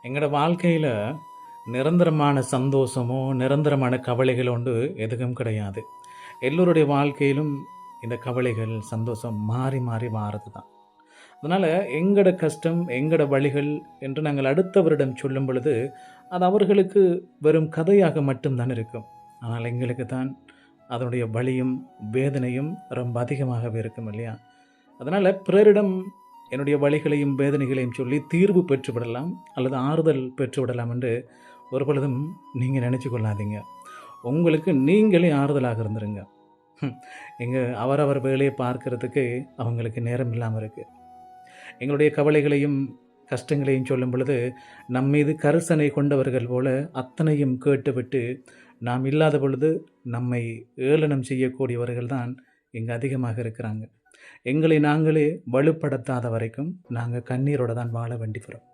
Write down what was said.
எங்களோட வாழ்க்கையில் நிரந்தரமான சந்தோஷமோ நிரந்தரமான கவலைகள் ஒன்று எதுவும் கிடையாது. எல்லோருடைய வாழ்க்கையிலும் இந்த கவலைகள் சந்தோஷம் மாறி மாறி மாறுது தான். அதனால் எங்களோட கஷ்டம் எங்களோட வழிகள் என்று நாங்கள் அடுத்தவரிடம் சொல்லும் பொழுது அது அவர்களுக்கு வெறும் கதையாக மட்டும்தான் இருக்கும். ஆனால் எங்களுக்கு தான் அதனுடைய வலியும் வேதனையும் ரொம்ப அதிகமாகவே இருக்கும் இல்லையா? அதனால் பிறரிடம் என்னுடைய வழிகளையும் வேதனைகளையும் சொல்லி தீர்வு பெற்றுவிடலாம் அல்லது ஆறுதல் பெற்றுவிடலாம் என்று ஒரு பொழுதும் நீங்கள் நினச்சி கொள்ளாதீங்க. உங்களுக்கு நீங்களே ஆறுதலாக இருந்துருங்க. எங்கள் அவரவர் வேலையை பார்க்கறதுக்கு அவங்களுக்கு நேரம் இல்லாமல் இருக்குது. எங்களுடைய கவலைகளையும் கஷ்டங்களையும் சொல்லும் பொழுது நம் மீது கரிசனை கொண்டவர்கள் போல அத்தனையும் கேட்டுவிட்டு நாம் இல்லாத பொழுது நம்மை ஏளனம் செய்யக்கூடியவர்கள் தான் இங்கே அதிகமாக இருக்கிறாங்க. எங்களை நாங்களே வலுப்படுத்தாத வரைக்கும் நாங்கள் கண்ணீரோடு தான் வாழ வேண்டி வரும்.